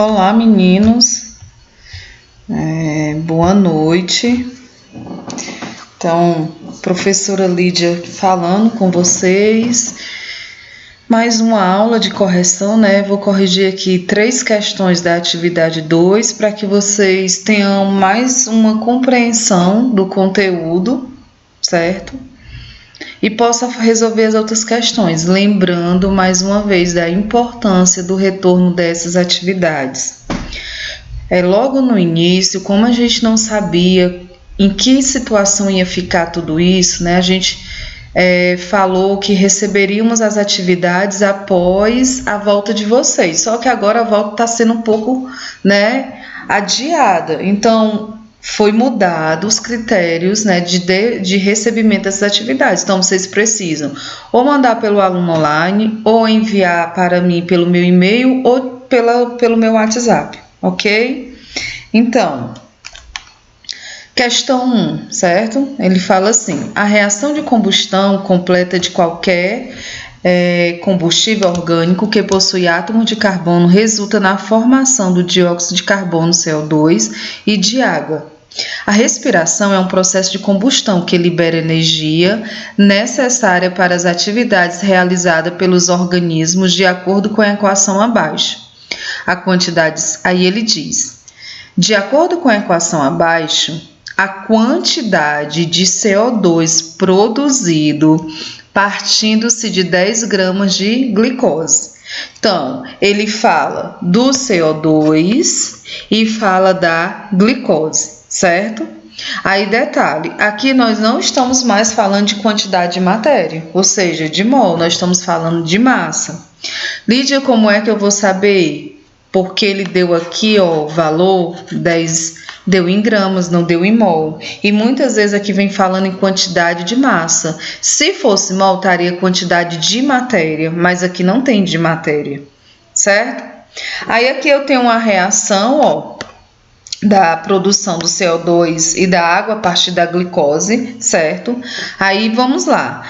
Olá, meninos. Boa noite. Então, professora Lídia falando com vocês. Mais uma aula de correção, né? Vou corrigir aqui 3 questões da atividade 2 para que vocês tenham mais uma compreensão do conteúdo, certo? E possa resolver as outras questões, lembrando mais uma vez da importância do retorno dessas atividades. Logo no início, como a gente não sabia em que situação ia ficar tudo isso, né? A gente falou que receberíamos as atividades após a volta de vocês, só que agora a volta está sendo um pouco, né, adiada. Então, foi mudado os critérios, né, de recebimento dessas atividades. Então, vocês precisam ou mandar pelo aluno online, ou enviar para mim pelo meu e-mail, ou pelo meu WhatsApp, ok? Então, questão 1, certo? Ele fala assim: a reação de combustão completa de qualquer combustível orgânico que possui átomo de carbono resulta na formação do dióxido de carbono, CO2, e de água. A respiração é um processo de combustão que libera energia necessária para as atividades realizadas pelos organismos de acordo com a equação abaixo. A quantidade, aí ele diz: de acordo com a equação abaixo, a quantidade de CO2 produzido partindo-se de 10 gramas de glicose. Então, ele fala do CO2 e fala da glicose, certo? Aí, detalhe, aqui nós não estamos mais falando de quantidade de matéria, ou seja, de mol, nós estamos falando de massa. Lídia, como é que eu vou saber? Porque ele deu aqui, ó, valor 10, deu em gramas, não deu em mol. E muitas vezes aqui vem falando em quantidade de massa. Se fosse mol, estaria quantidade de matéria, mas aqui não tem de matéria, certo? Aí aqui eu tenho uma reação, ó, da produção do CO2 e da água a partir da glicose, certo? Aí vamos lá.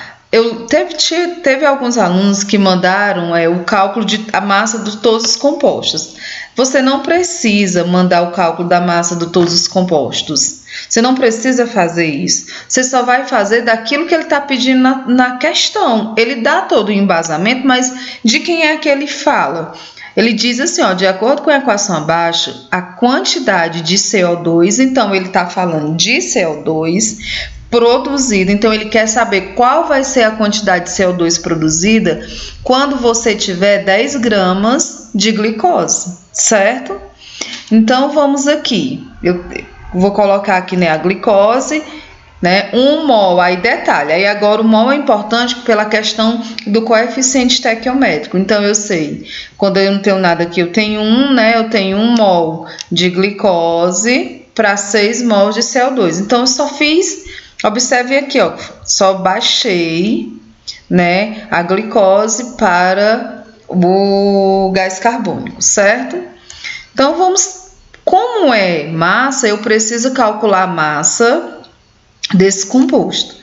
Teve alguns alunos que mandaram o cálculo da massa de todos os compostos. Você não precisa mandar o cálculo da massa de todos os compostos. Você não precisa fazer isso. Você só vai fazer daquilo que ele está pedindo na questão. Ele dá todo o embasamento, mas de quem é que ele fala? Ele diz assim, ó, de acordo com a equação abaixo, a quantidade de CO2, então ele está falando de CO2 produzido, então ele quer saber qual vai ser a quantidade de CO2 produzida quando você tiver 10 gramas de glicose, certo? Então vamos aqui, eu vou colocar aqui, né, a glicose, né, 1 mol, aí detalhe, aí agora o mol é importante pela questão do coeficiente estequiométrico, então eu sei, quando eu não tenho nada aqui, eu tenho 1, né, eu tenho 1 mol de glicose para 6 mols de CO2, então eu só fiz, observe aqui, ó, só baixei, né, a glicose para o gás carbônico, certo? Então como é massa, eu preciso calcular a massa desse composto.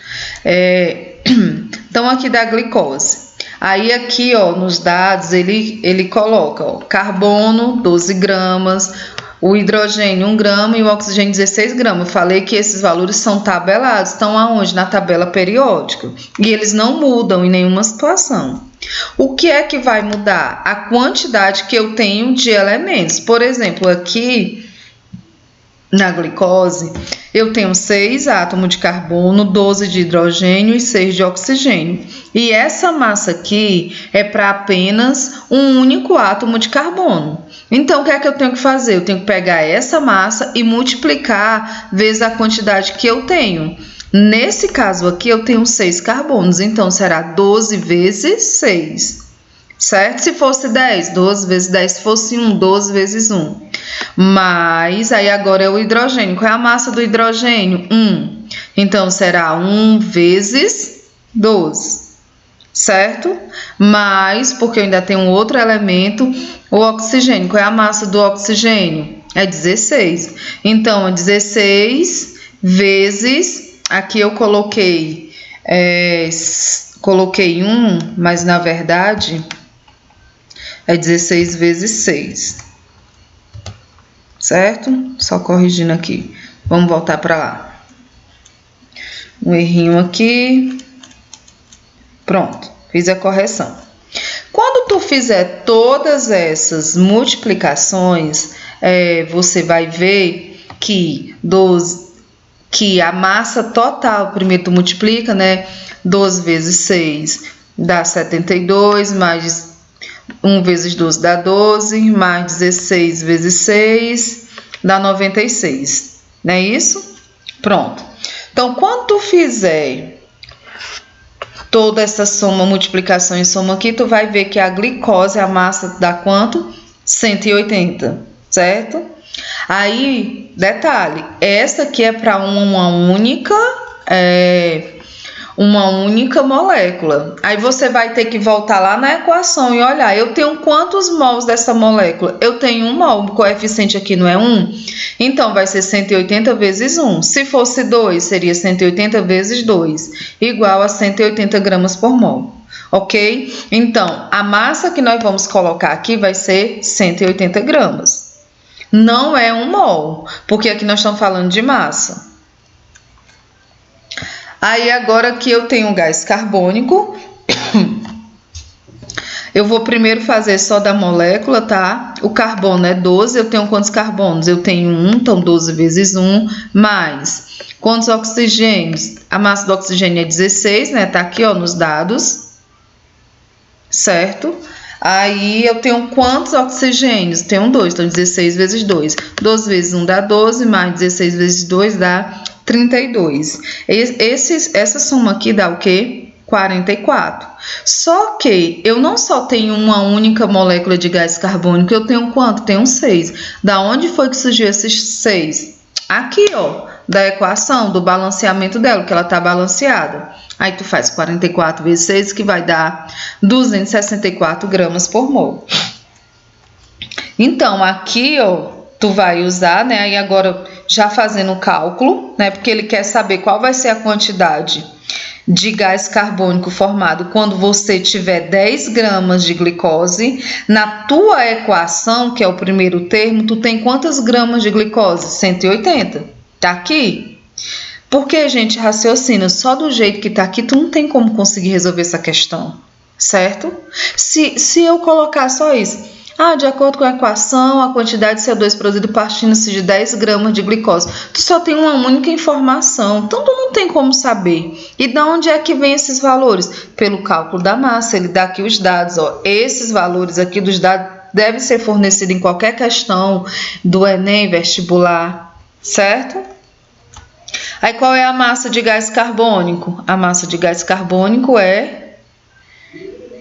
Então, aqui da glicose. Aí, aqui, ó, nos dados, ele coloca, ó, carbono, 12 gramas, o hidrogênio, 1 grama e o oxigênio, 16 gramas. Eu falei que esses valores são tabelados, estão aonde? Na tabela periódica. E eles não mudam em nenhuma situação. O que é que vai mudar? A quantidade que eu tenho de elementos. Por exemplo, aqui na glicose, eu tenho 6 átomos de carbono, 12 de hidrogênio e 6 de oxigênio. E essa massa aqui é para apenas um único átomo de carbono. Então, o que é que eu tenho que fazer? Eu tenho que pegar essa massa e multiplicar vezes a quantidade que eu tenho. Nesse caso aqui, eu tenho 6 carbonos, então será 12 vezes 6. Certo? Se fosse 10, 12 vezes 10, se fosse 1, 12 vezes 1. Mas, aí agora é o hidrogênio. Qual é a massa do hidrogênio? 1. Então, será 1 vezes 12. Certo? Mas, porque eu ainda tenho um outro elemento, o oxigênio. Qual é a massa do oxigênio? É 16. Então, é 16 vezes... Aqui eu coloquei 1, mas na verdade... é 16 vezes 6. certo? Só corrigindo aqui. Vamos voltar para lá. Um errinho aqui. Pronto, fiz a correção. Quando tu fizer todas essas multiplicações, você vai ver que a massa total, primeiro tu multiplica, né? 12 vezes 6 dá 72, mais 1 vezes 12 dá 12, mais 16 vezes 6 dá 96, não é isso? Pronto. Então, quando tu fizer toda essa soma, multiplicação e soma aqui, tu vai ver que a glicose, a massa dá quanto? 180, certo? Aí, detalhe, essa aqui é para uma única molécula. Aí você vai ter que voltar lá na equação e olhar, eu tenho quantos mols dessa molécula? Eu tenho 1 mol, o coeficiente aqui não é 1? Então, vai ser 180 vezes 1. Se fosse 2, seria 180 vezes 2, igual a 180 gramas por mol. Ok? Então, a massa que nós vamos colocar aqui vai ser 180 gramas. Não é 1 mol, porque aqui nós estamos falando de massa. Aí, agora que eu tenho gás carbônico, eu vou primeiro fazer só da molécula, tá? O carbono é 12, eu tenho quantos carbonos? Eu tenho 1, então 12 vezes 1, mais quantos oxigênios? A massa do oxigênio é 16, né? Tá aqui, ó, nos dados, certo? Aí eu tenho quantos oxigênios? Tenho 2, então 16 vezes 2. 12 vezes 1 dá 12, mais 16 vezes 2 dá 32. Essa soma aqui dá o quê? 44. Só que eu não só tenho uma única molécula de gás carbônico, eu tenho quanto? Tenho 6. Da onde foi que surgiu esses 6? Aqui, ó, da equação, do balanceamento dela, que ela tá balanceada. Aí tu faz 44 vezes 6, que vai dar 264 gramas por mol. Então, aqui, ó, tu vai usar, né? Aí agora, já fazendo o cálculo, né? Porque ele quer saber qual vai ser a quantidade de gás carbônico formado quando você tiver 10 gramas de glicose. Na tua equação, que é o primeiro termo, tu tem quantas gramas de glicose? 180. Tá aqui? Porque, gente, raciocina, só do jeito que tá aqui, tu não tem como conseguir resolver essa questão, certo? Se eu colocar só isso, de acordo com a equação, a quantidade de CO2 produzido partindo-se de 10 gramas de glicose. Tu só tem uma única informação, então tu não tem como saber. E de onde é que vem esses valores? Pelo cálculo da massa, ele dá aqui os dados, ó. Esses valores aqui dos dados devem ser fornecidos em qualquer questão do Enem, vestibular, certo? Aí, qual é a massa de gás carbônico? A massa de gás carbônico é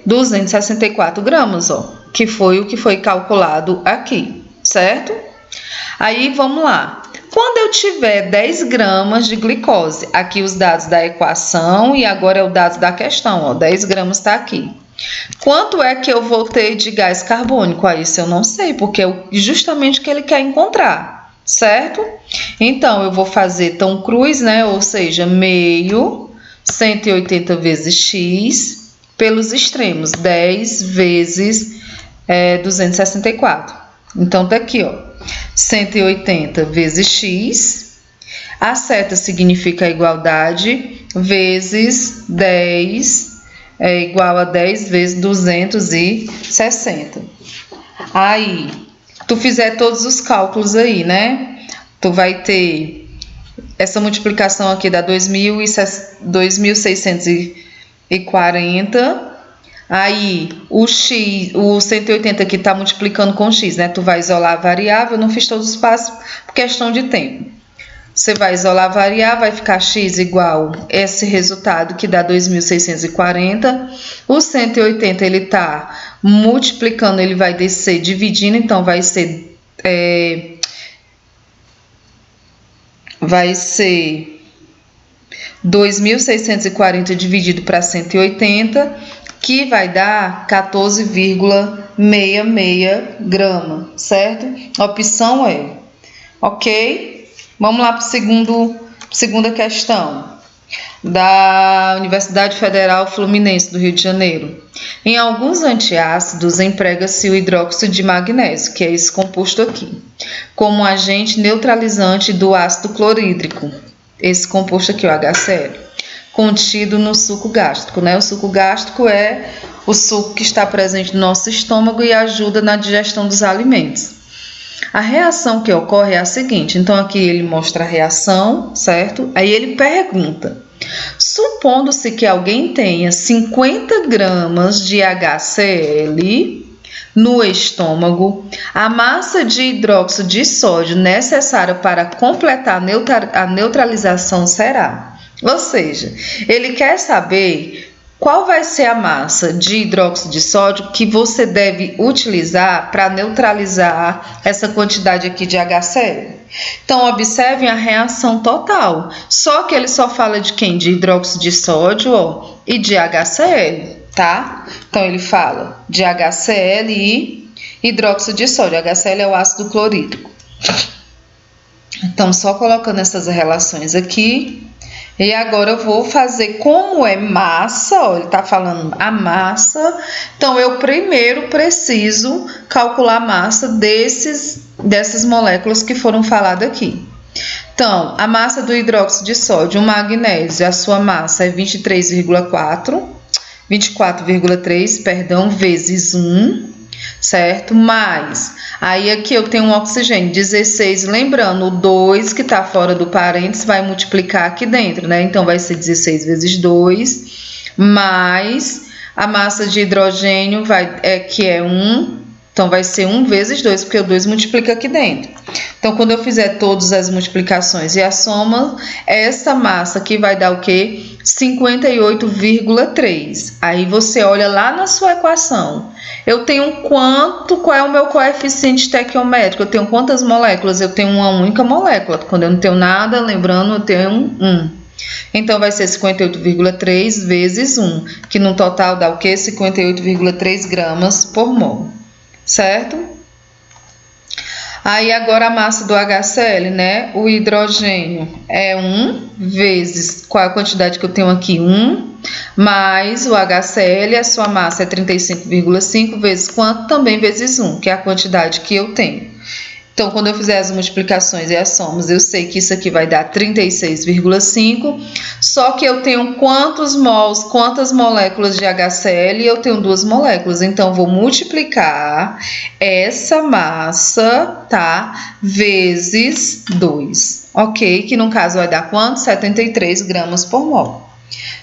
264 gramas, ó, que foi o que foi calculado aqui, certo? Aí, vamos lá. Quando eu tiver 10 gramas de glicose, aqui os dados da equação e agora é o dado da questão, ó, 10 gramas está aqui. Quanto é que eu vou ter de gás carbônico? Aí, isso eu não sei, porque é justamente o que ele quer encontrar, certo? Então, eu vou fazer tão cruz, né? Ou seja, meio, 180 vezes x, pelos extremos, 10 vezes 264. Então, tá aqui, ó, 180 vezes x, a seta significa a igualdade, vezes 10 é igual a 10 vezes 260. Aí, tu fizer todos os cálculos aí, né? Tu vai ter essa multiplicação aqui dá 2.640. Aí, o 180 aqui está multiplicando com x, né? Tu vai isolar a variável, eu não fiz todos os passos por questão de tempo. Você vai isolar a variável, vai ficar x igual esse resultado que dá 2.640. O 180 ele está multiplicando, ele vai descer dividindo, então vai ser 2.640 dividido para 180, que vai dar 14,66 grama, certo? A opção é, ok? Vamos lá para segunda questão. da Universidade Federal Fluminense do Rio de Janeiro. Em alguns antiácidos, emprega-se o hidróxido de magnésio, que é esse composto aqui, como agente neutralizante do ácido clorídrico, esse composto aqui, o HCl, contido no suco gástrico, né? O suco gástrico é o suco que está presente no nosso estômago e ajuda na digestão dos alimentos. A reação que ocorre é a seguinte, então aqui ele mostra a reação, certo? Aí ele pergunta, supondo-se que alguém tenha 50 gramas de HCl no estômago, a massa de hidróxido de sódio necessária para completar a neutralização será. Ou seja, ele quer saber qual vai ser a massa de hidróxido de sódio que você deve utilizar para neutralizar essa quantidade aqui de HCl. Então, observem a reação total. Só que ele só fala de quem? De hidróxido de sódio, ó, e de HCl, tá? Então, ele fala de HCl e hidróxido de sódio. HCl é o ácido clorídrico. Então, só colocando essas relações aqui. E agora eu vou fazer como é massa, ó, ele está falando a massa, então eu primeiro preciso calcular a massa dessas moléculas que foram faladas aqui. Então, a massa do hidróxido de sódio, o magnésio, a sua massa é 24,3, vezes 1, certo? Mais, aí aqui eu tenho um oxigênio, 16, lembrando, o 2 que está fora do parênteses vai multiplicar aqui dentro, né? Então, vai ser 16 vezes 2, mais a massa de hidrogênio, que é 1, então vai ser 1 vezes 2, porque o 2 multiplica aqui dentro. Então, quando eu fizer todas as multiplicações e a soma, essa massa aqui vai dar o quê? 58,3. Aí você olha lá na sua equação. Eu tenho qual é o meu coeficiente estequiométrico? Eu tenho quantas moléculas? Eu tenho uma única molécula. Quando eu não tenho nada, lembrando, eu tenho 1. Então, vai ser 58,3 vezes 1, que no total dá o quê? 58,3 gramas por mol, certo? Aí, agora a massa do HCl, né? O hidrogênio é 1 vezes, qual é a quantidade que eu tenho aqui? 1, mais o HCl, a sua massa é 35,5 vezes quanto? Também vezes 1, que é a quantidade que eu tenho. Então, quando eu fizer as multiplicações e as somas, eu sei que isso aqui vai dar 36,5, só que eu tenho quantos mols, quantas moléculas de HCl? Eu tenho 2 moléculas, então vou multiplicar essa massa, tá? Vezes 2, ok? Que no caso vai dar quanto? 73 gramas por mol.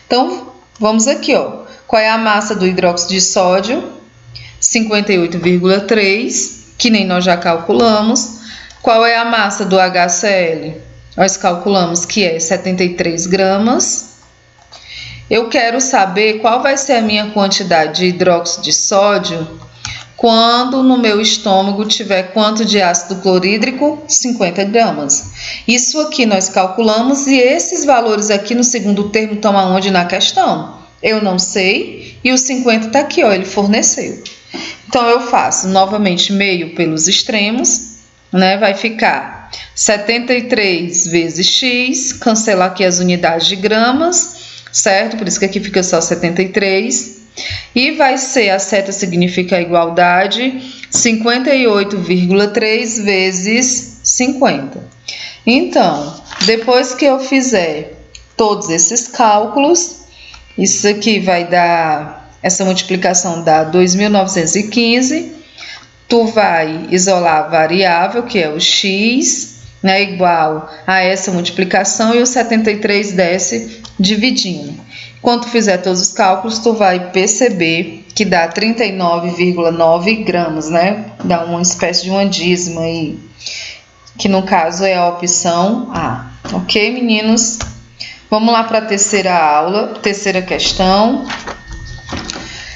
Então, vamos aqui, ó. Qual é a massa do hidróxido de sódio? 58,3. Que nem nós já calculamos. Qual é a massa do HCl? Nós calculamos que é 73 gramas. Eu quero saber qual vai ser a minha quantidade de hidróxido de sódio quando no meu estômago tiver quanto de ácido clorídrico? 50 gramas. Isso aqui nós calculamos e esses valores aqui no segundo termo estão aonde na questão? Eu não sei e o 50 está aqui, ó, ele forneceu. Então, eu faço novamente meio pelos extremos, né? Vai ficar 73 vezes x, cancelar aqui as unidades de gramas, certo? Por isso que aqui fica só 73. E vai ser, a seta significa a igualdade, 58,3 vezes 50. Então, depois que eu fizer todos esses cálculos, isso aqui vai dar... Essa multiplicação dá 2.915, tu vai isolar a variável, que é o x, né, igual a essa multiplicação, e o 73 desce dividindo. Quando tu fizer todos os cálculos, tu vai perceber que dá 39,9 gramas, né? Dá uma espécie de uma dízima aí, que no caso é a opção A. Ok, meninos? Vamos lá para a terceira aula, terceira questão.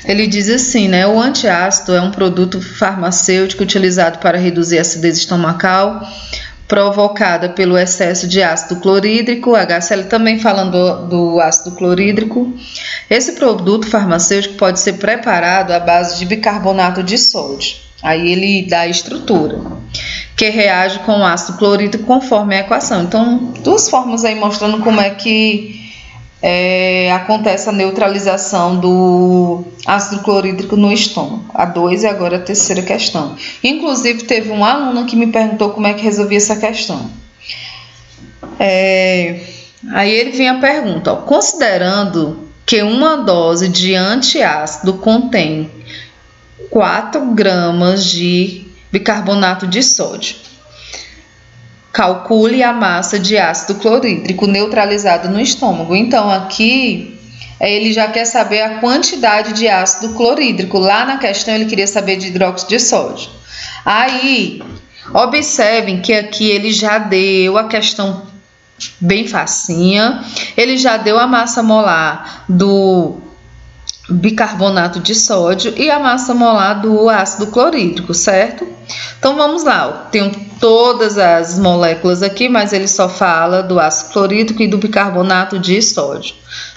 Ele diz assim, né? O antiácido é um produto farmacêutico utilizado para reduzir a acidez estomacal provocada pelo excesso de ácido clorídrico, HCl, também falando do ácido clorídrico. Esse produto farmacêutico pode ser preparado à base de bicarbonato de sódio. Aí ele dá a estrutura, que reage com o ácido clorídrico conforme a equação. Então, duas formas aí mostrando como é que acontece a neutralização do ácido clorídrico no estômago. A 2 e agora a terceira questão. Inclusive, teve um aluno que me perguntou como é que resolvia essa questão. Aí ele vem a pergunta, ó, considerando que uma dose de antiácido contém 4 gramas de bicarbonato de sódio, calcule a massa de ácido clorídrico neutralizado no estômago. Então, aqui, ele já quer saber a quantidade de ácido clorídrico. Lá na questão, ele queria saber de hidróxido de sódio. Aí, observem que aqui ele já deu a questão bem facinha. Ele já deu a massa molar do bicarbonato de sódio e a massa molar do ácido clorídrico, certo? Então vamos lá, eu tenho todas as moléculas aqui, mas ele só fala do ácido clorídrico e do bicarbonato de sódio,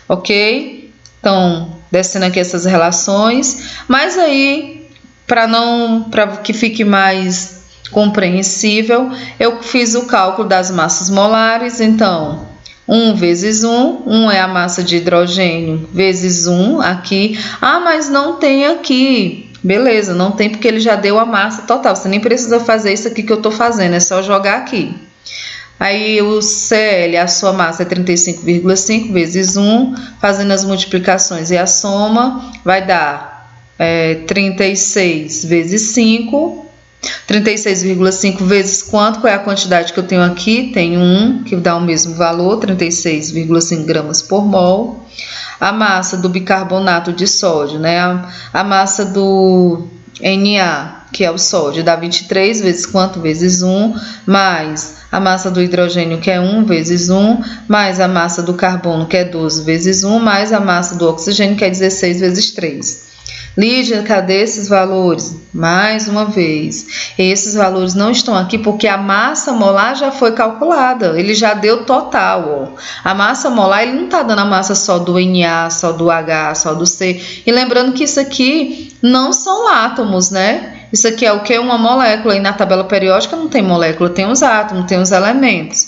ok? Então, descendo aqui essas relações, mas aí, para que fique mais compreensível, eu fiz o cálculo das massas molares. Então 1 vezes 1 é a massa de hidrogênio, vezes 1 aqui. Ah, mas não tem aqui. Beleza, não tem porque ele já deu a massa total. Você nem precisa fazer isso aqui que eu estou fazendo, é só jogar aqui. Aí o Cl, a sua massa é 35,5 vezes 1, fazendo as multiplicações e a soma vai dar 36 vezes 5. 36,5 vezes quanto? Qual é a quantidade que eu tenho aqui? Tenho 1, que dá o mesmo valor, 36,5 gramas por mol. A massa do bicarbonato de sódio, né? A massa do Na, que é o sódio, dá 23 vezes quanto? Vezes 1, mais a massa do hidrogênio, que é 1 vezes 1, mais a massa do carbono, que é 12 vezes 1, mais a massa do oxigênio, que é 16 vezes 3. Lídia, cadê esses valores? Mais uma vez, esses valores não estão aqui porque a massa molar já foi calculada, ele já deu total, ó. A massa molar, ele não está dando a massa só do Na, só do H, só do C. E lembrando que isso aqui não são átomos, né? Isso aqui é o que? Uma molécula, e na tabela periódica não tem molécula, tem os átomos, tem os elementos.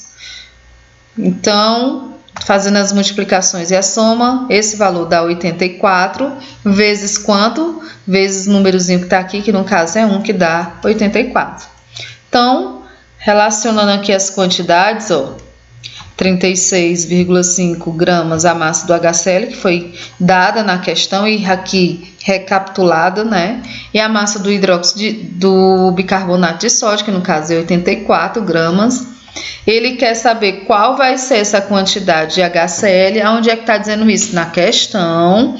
Então, fazendo as multiplicações e a soma, esse valor dá 84, vezes quanto? Vezes o númerozinho que está aqui, que no caso é 1, que dá 84. Então, relacionando aqui as quantidades, ó, 36,5 gramas a massa do HCl, que foi dada na questão e aqui recapitulada, né? E a massa do hidróxido do bicarbonato de sódio, que no caso é 84 gramas. Ele quer saber qual vai ser essa quantidade de HCl. Onde é que está dizendo isso? Na questão,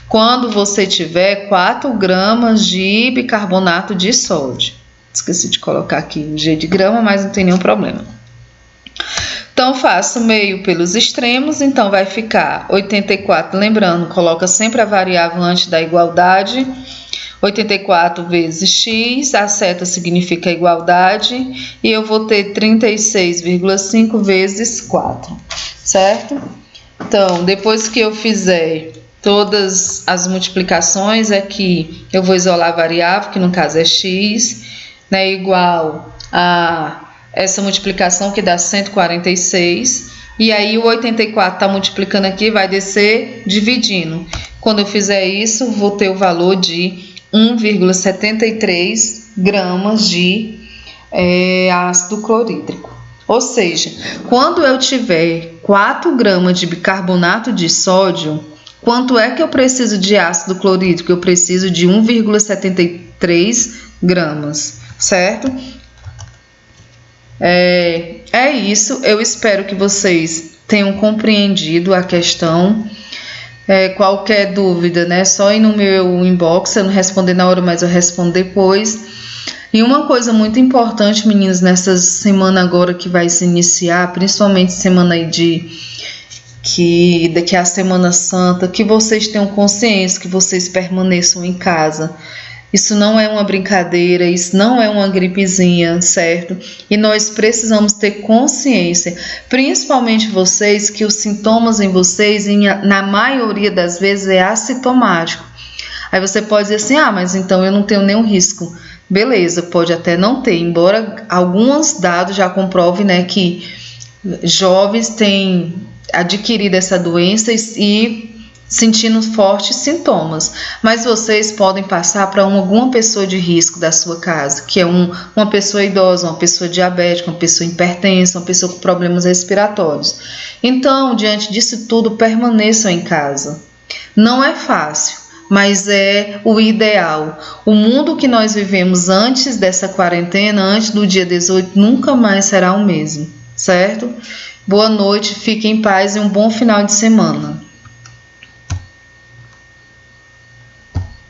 quando você tiver 4 gramas de bicarbonato de sódio. Esqueci de colocar aqui o G de grama, mas não tem nenhum problema. Então, faço meio pelos extremos, então vai ficar 84, lembrando, coloca sempre a variável antes da igualdade. 84 vezes x, a seta significa igualdade, e eu vou ter 36,5 vezes 4, certo? Então, depois que eu fizer todas as multiplicações, aqui eu vou isolar a variável, que no caso é x, né, igual a essa multiplicação que dá 146, e aí o 84 está multiplicando aqui, vai descer dividindo. Quando eu fizer isso, vou ter o valor de 1,73 gramas de ácido clorídrico. Ou seja, quando eu tiver 4 gramas de bicarbonato de sódio, quanto é que eu preciso de ácido clorídrico? Eu preciso de 1,73 gramas, certo? É isso, eu espero que vocês tenham compreendido a questão. Qualquer dúvida, né? Só ir no meu inbox, eu não responder na hora, mas eu respondo depois. E uma coisa muito importante, meninas, nessa semana agora que vai se iniciar, principalmente semana aí daqui a Semana Santa, que vocês tenham consciência, que vocês permaneçam em casa. Isso não é uma brincadeira, isso não é uma gripezinha, certo? E nós precisamos ter consciência, principalmente vocês, que os sintomas em vocês, na maioria das vezes, é assintomático. Aí você pode dizer assim, mas então eu não tenho nenhum risco. Beleza, pode até não ter, embora alguns dados já comprovem, né, que jovens têm adquirido essa doença e sentindo fortes sintomas, mas vocês podem passar para alguma pessoa de risco da sua casa, que é uma pessoa idosa, uma pessoa diabética, uma pessoa hipertensa, uma pessoa com problemas respiratórios. Então, diante disso tudo, permaneçam em casa. Não é fácil, mas é o ideal. O mundo que nós vivemos antes dessa quarentena, antes do dia 18, nunca mais será o mesmo, certo? Boa noite, fique em paz e um bom final de semana.